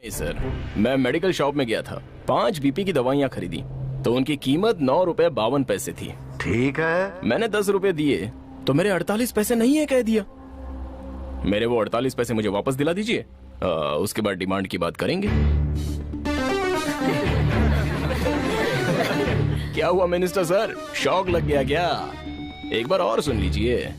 Sir, मैं medical shop में गया था, 5 बीपी की दवाइयाँ खरीदी तो उनकी कीमत 9 रुपए 52 पैसे थी। ठीक है, मैंने 10 रुपए दिए तो मेरे 48 पैसे नहीं है कह दिया। मेरे वो 48 पैसे मुझे वापस दिला दीजिए, उसके बाद डिमांड की बात करेंगे। क्या हुआ मिनिस्टर सर, शॉक लग गया क्या? एक बार और सुन लीजिए।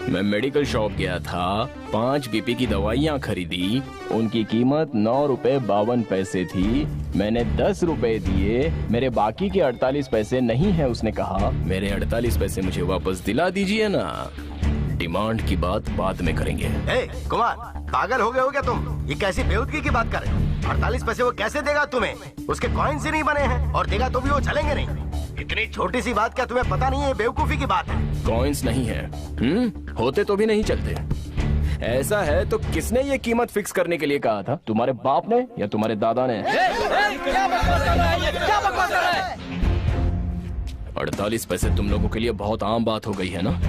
मैं मेडिकल शॉप गया था, 5 बीपी की दवाइयाँ खरीदी, उनकी कीमत 9 रुपए 52 पैसे थी। मैंने 10 रुपए दिए, मेरे बाकी के 48 पैसे नहीं है। उसने कहा मेरे 48 पैसे मुझे वापस दिला दीजिए ना, डिमांड की बात बाद में करेंगे। कुमार, पागल हो गए हो क्या तुम? ये कैसी बेवकूफी की बात कर रहे हो? 48 पैसे वो कैसे देगा तुम्हें? उसके कॉइन्स ही नहीं बने हैं, और देगा तो भी वो चलेंगे नहीं। इतनी छोटी सी बात क्या तुम्हें पता नहीं है? बेवकूफी की बात है। कॉइन्स नहीं है, होते तो भी नहीं चलते। ऐसा है तो किसने ये कीमत फिक्स करने के लिए कहा था? तुम्हारे बाप ने या तुम्हारे दादा ने? क्या बकवास कर रहा है ये? क्या बकवास कर रहा है? 48 पैसे तुम लोगों के लिए बहुत आम बात हो गई है ना?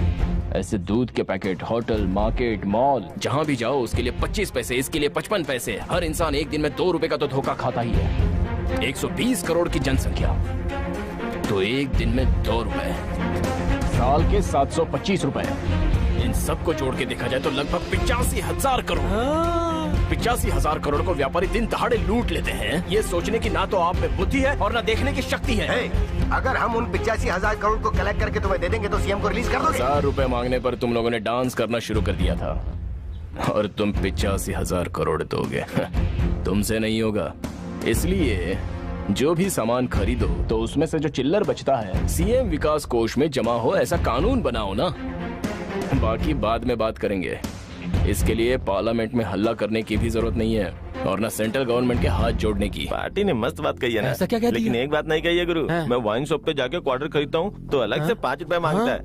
ऐसे दूध के पैकेट, होटल, मार्केट, मॉल, जहाँ भी जाओ उसके लिए 25 पैसे, इसके लिए 55 पैसे। हर इंसान एक दिन में 2 रुपए का तो धोखा खाता ही है। 120 करोड़ की जनसंख्या, तो एक दिन में 2 रुपए, साल के 725 रुपए। इन सबको जोड़ के देखा जाए तो लगभग 85,000 करोड़। 85,000 करोड़ को व्यापारी दिन दहाड़े लूट लेते हैं। ये सोचने की ना तो आप में बुद्धि है और ना देखने की शक्ति है। अगर हम उन 85,000 करोड़ को कलेक्ट करके तुम्हें दे देंगे तो सीएम को रिलीज कर दोगे? 1000 रुपए मांगने पर तुम लोगों ने डांस करना शुरू कर दिया था, और तुम 85,000 करोड़ दोगे? तुमसे नहीं होगा। इसलिए जो भी सामान खरीदो तो उसमें से जो चिल्लर बचता है सीएम विकास कोष में जमा हो, ऐसा कानून बनाओ ना। बाकी बाद में बात करेंगे। इसके लिए पार्लियामेंट में हल्ला करने की भी जरूरत नहीं है, और ना सेंट्रल गवर्नमेंट के हाथ जोड़ने की। पार्टी ने मस्त बात कही है ना? ऐसा क्या कहती लेकिन है? एक बात नहीं कही है गुरु। मैं वाइन शॉप पे जाके क्वार्टर खरीदता हूँ तो अलग से 5 रुपए मांगता है।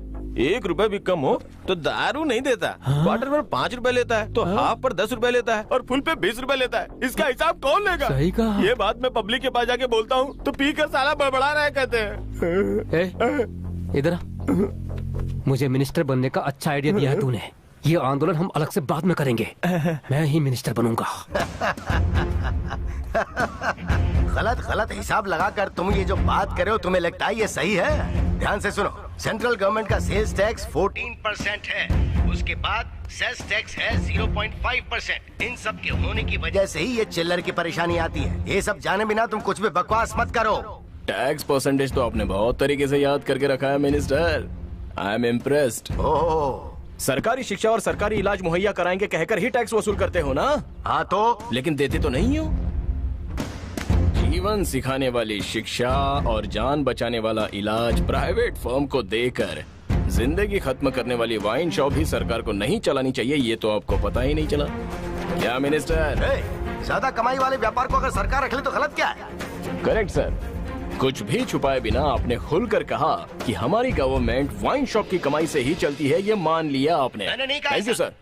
1 रुपए भी कम हो तो दारू नहीं देता। क्वार्टर पर 5 रुपए लेता है, तो हाफ पर 10 रुपए लेता है, और फुल पे 20 रुपए लेता है। इसका हिसाब कौन लेगा? सही कहा। ये बात मैं पब्लिक के पास जाके बोलता हूँ तो पी कर साला बड़बड़ा रहा है कहते हैं। इधर आ। मुझे मिनिस्टर बनने का अच्छा आइडिया दिया है तूने। ये आंदोलन हम अलग से बाद में करेंगे। मैं ही मिनिस्टर बनूंगा। गलत हिसाब लगाकर तुम ये जो बात कर रहे हो, तुम्हें लगता है ये सही है? ध्यान से सुनो, सेंट्रल गवर्नमेंट का सेल्स टैक्स 14% है, उसके बाद सेल्स टैक्स है 0.5%। इन सब के होने की वजह से ही ये चिल्लर की परेशानी आती है। ये सब जाने बिना तुम कुछ भी बकवास मत करो। टैक्स परसेंटेज तो आपने बहुत तरीके से याद करके रखा है मिनिस्टर। I am impressed. सरकारी शिक्षा और सरकारी इलाज मुहैया कराएंगे कहकर ही टैक्स वसूल करते हो ना? हाँ तो? लेकिन देते तो नहीं हो। जीवन सिखाने वाली शिक्षा और जान बचाने वाला इलाज प्राइवेट फर्म को देकर जिंदगी खत्म करने वाली वाइन शॉप ही सरकार को नहीं चलानी चाहिए। ये तो आपको पता ही नहीं चला क्या मिनिस्टर? ज्यादा कमाई वाले व्यापार को अगर सरकार रख ले तो गलत क्या है? Correct sir. कुछ भी छुपाए बिना आपने खुलकर कहा कि हमारी गवर्नमेंट वाइन शॉप की कमाई से ही चलती है। ये मान लिया आपने। मैंने नहीं कहा। Thank you sir.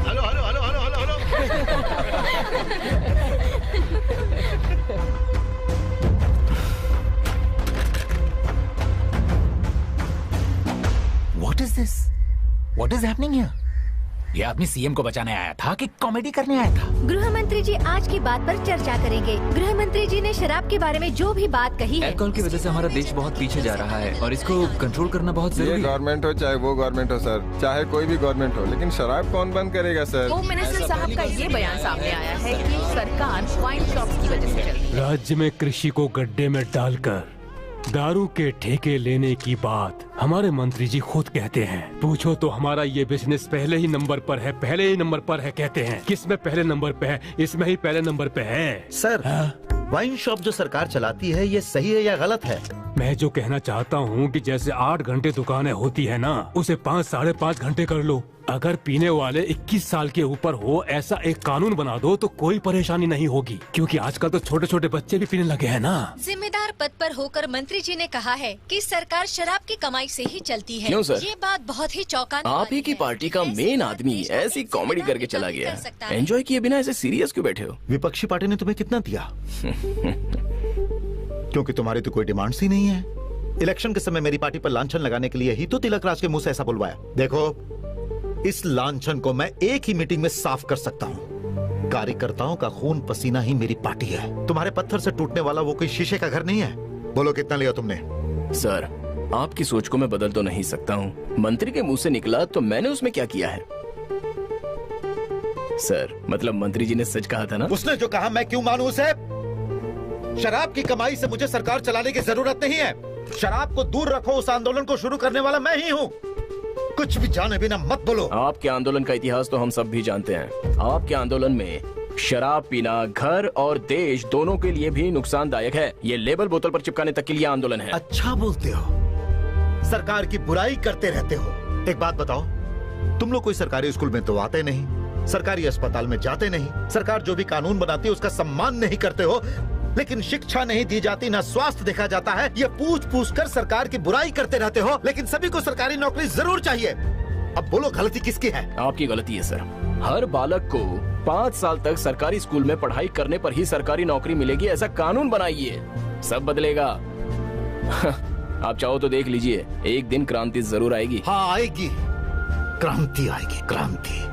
Hello hello hello hello hello hello. What is this? What is happening here? ये आदमी सीएम को बचाने आया था कि कॉमेडी करने आया था? गृह मंत्री जी आज की बात पर चर्चा करेंगे। गृह मंत्री जी ने शराब के बारे में जो भी बात कही है, अल्कोहल की वजह से हमारा देश बहुत पीछे जा रहा है और इसको कंट्रोल करना बहुत जरूरी है। ये गवर्नमेंट हो चाहे वो गवर्नमेंट हो सर, चाहे कोई भी गवर्नमेंट हो, लेकिन शराब कौन बंद करेगा सर? होम मिनिस्टर साहब का ये बयान सामने आया है कि सरकार वाइन शॉप्स की वजह से चल रही है। राज्य में कृषि को गड्ढे में डालकर दारू के ठेके लेने की बात हमारे मंत्री जी खुद कहते हैं। पूछो तो हमारा ये बिजनेस पहले ही नंबर पर है, पहले ही नंबर पर है कहते हैं। किसमें पहले नंबर पे है? इसमें ही पहले नंबर पे है। सर, वाइन शॉप जो सरकार चलाती है ये सही है या गलत है? मैं जो कहना चाहता हूँ कि जैसे 8 घंटे दुकानें होती है ना, उसे 5 साढ़े 5 घंटे कर लो। अगर पीने वाले 21 साल के ऊपर हो ऐसा एक कानून बना दो तो कोई परेशानी नहीं होगी, क्योंकि आजकल तो छोटे छोटे बच्चे भी पीने लगे हैं ना। जिम्मेदार पद पर होकर मंत्री जी ने कहा है कि सरकार शराब की कमाई से ही चलती है। क्यों सर? ये बात बहुत ही चौंकाने आप ही की पार्टी का मेन आदमी ऐसी कॉमेडी करके चला गया। एंजॉय किए बिना ऐसे सीरियस क्यों बैठे हो? विपक्षी पार्टी ने तुम्हें कितना दिया? क्योंकि तुम्हारी तो कोई डिमांड्स ही नहीं है। इलेक्शन के समय मेरी पार्टी पर लांछन लगाने के लिए ही तो तिलक राज के मुंह से ऐसा बुलवाया। देखो, इस लांछन को मैं एक ही मीटिंग में साफ कर सकता हूँ। कार्यकर्ताओं का खून पसीना ही मेरी पार्टी है। तुम्हारे पत्थर से टूटने वाला वो कोई शीशे का घर नहीं है। बोलो कितना लिया तुमने? सर, आपकी सोच को मैं बदल तो नहीं सकता हूँ। मंत्री के मुंह से निकला तो मैंने उसमें क्या किया है? सर, मतलब मंत्री जी ने सच कहा था ना? उसने जो कहा मैं क्यों मानूं उसे? शराब की कमाई से मुझे सरकार चलाने की जरूरत नहीं है। शराब को दूर रखो, उस आंदोलन को शुरू करने वाला मैं ही हूँ। कुछ भी जाने बिना मत बोलो। आपके आंदोलन का इतिहास तो हम सब भी जानते हैं। आपके आंदोलन में शराब पीना घर और देश दोनों के लिए भी नुकसानदायक है। ये लेबल बोतल पर चिपकाने तक के लिए आंदोलन है। अच्छा बोलते हो, सरकार की बुराई करते रहते हो। एक बात बताओ, तुम लोग कोई सरकारी स्कूल में तो आते नहीं, सरकारी अस्पताल में जाते नहीं, सरकार जो भी कानून बनाती है उसका सम्मान नहीं करते हो, लेकिन शिक्षा नहीं दी जाती, ना स्वास्थ्य देखा जाता है। ये पूछ पूछ कर सरकार की बुराई करते रहते हो, लेकिन सभी को सरकारी नौकरी जरूर चाहिए। अब बोलो गलती किसकी है? आपकी गलती है सर। हर बालक को 5 साल तक सरकारी स्कूल में पढ़ाई करने पर ही सरकारी नौकरी मिलेगी, ऐसा कानून बनाइए, सब बदलेगा। आप चाहो तो देख लीजिए, एक दिन क्रांति जरूर आएगी। हाँ आएगी, क्रांति आएगी, क्रांति।